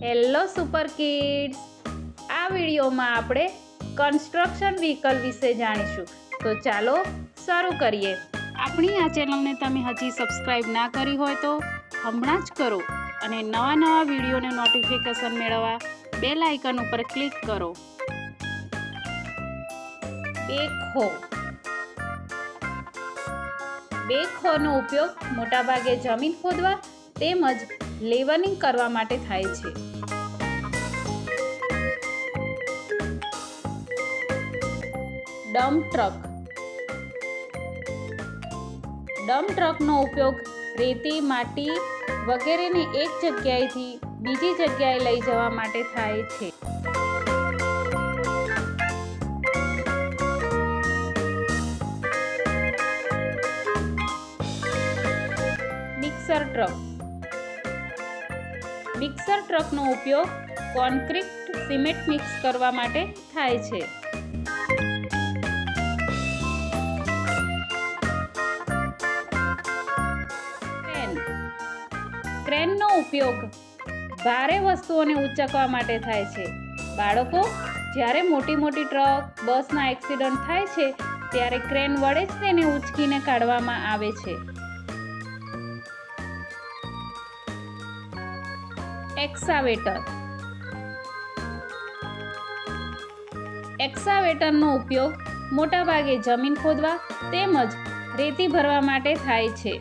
Hello super kids, આ વિડીયોમાં આપણે કન્સ્ટ્રક્શન વ્હીકલ વિશે જાણીશું. તો ચાલો શરૂ કરીએ. આપણી આ ચેનલને તમે હજી સબસ્ક્રાઈબ ના કરી હોય તો હમણાં જ કરો અને નવા વિડીયોને નોટિફિકેશન મેળવવા બેલ આઇકન ઉપર ક્લિક કરો. બેકહોનો ઉપયોગ મોટાભાગે જમીન ખોદવા તેમજ લેવલિંગ કરવા માટે થાય છે. ડમ્પ ટ્રકનો ઉપયોગ રેતી, માટી વગેરેને એક જગ્યાએથી બીજી જગ્યાએ લઈ જવા માટે થાય છે. મિક્સર ટ્રકનો ઉપયોગ કોન્ક્રીટ, સિમેન્ટ મિક્સ કરવા માટે થાય છે. ક્રેનનો ઉપયોગ ભારે વસ્તુઓને ઉંચકવા માટે થાય છે. બાળકો, જ્યારે મોટી ટ્રક, બસના એક્સિડન્ટ થાય છે ત્યારે ક્રેન વડે જ તેને ઉંચકીને કાઢવામાં આવે છે. એક્સાવેટરનો ઉપયોગ મોટાભાગે જમીન ખોદવા તેમજ રેતી ભરવા માટે થાય છે.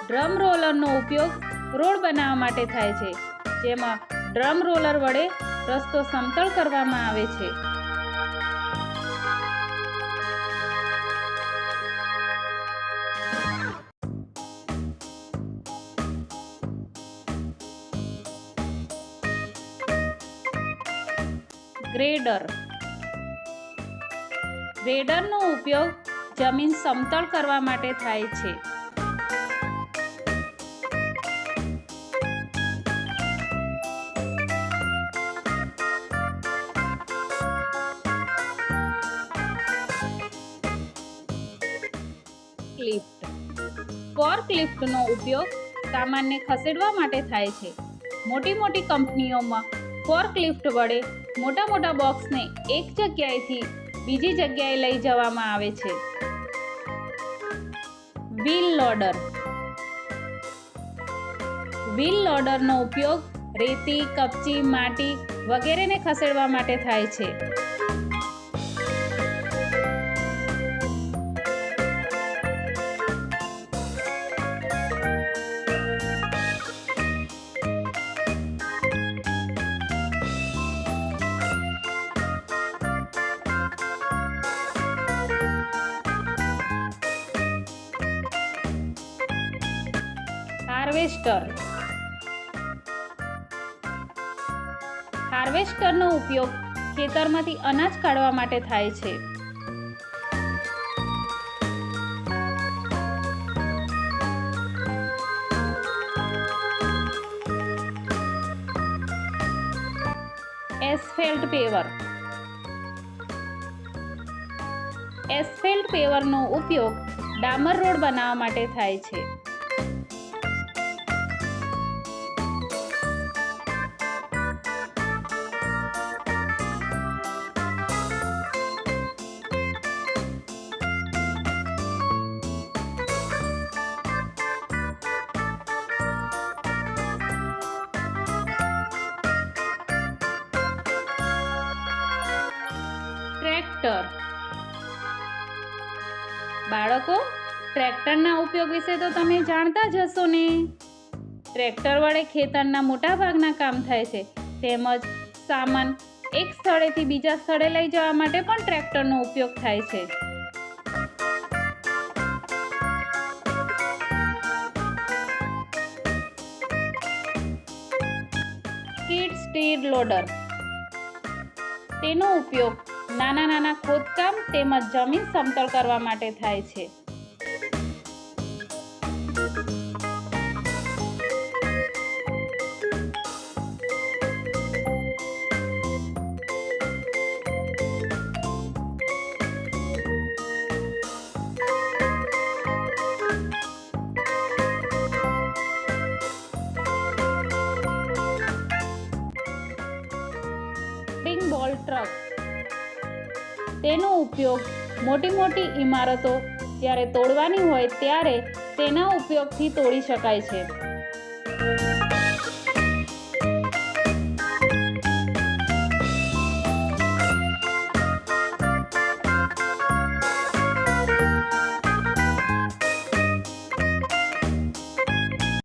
ડ્રમ રોલરનો ઉપયોગ રોડ બનાવવા માટે થાય છે, જેમાં ડ્રમ રોલર વડે રસ્તો સમતળ કરવામાં આવે છે. ગ્રેડરનો ઉપયોગ જમીન સમતળ કરવા માટે થાય છે. ફોર્કલિફ્ટનો ઉપયોગ સામાનને ખસેડવા માટે થાય છે. મોટી કંપનીઓમાં ફોર્કલિફ્ટ વડે મોટા બોક્સને એક જગ્યાએથી બીજી જગ્યાએ લઈ જવામાં આવે છે. વ્હીલ લોડરનો ઉપયોગ રેતી, કપચી, માટી વગેરેને ખસેડવા માટે થાય છે. હાર્વેસ્ટરનો ઉપયોગ ખેતરમાંથી અનાજ કાઢવા માટે થાય છે. એસ્ફેલ્ટ પેવરનો ઉપયોગ ડામર રોડ બનાવવા માટે થાય છે. બાળકો, ટ્રેક્ટરના ઉપયોગ વિશે તો તમે જાણતા જ હશો ને. ટ્રેક્ટર વડે ખેતરના મોટા ભાગના કામ થાય છે, તેમજ સામાન એક સ્થળેથી બીજા સ્થળે લઈ જવા માટે પણ ટ્રેક્ટરનો ઉપયોગ થાય છે. સ્કીડ સ્ટીર લોડર, તેનો ઉપયોગ નાના ખોદકામ તેમજ જમીન સમતળ કરવા માટે થાય છે. સ્પ્રિંગ બોલ ટ્રક. તેનો ઉપયોગ મોટી મોટી ઇમારતો જ્યારે તોડવાની હોય ત્યારે તેના ઉપયોગથી તોડી શકાય છે.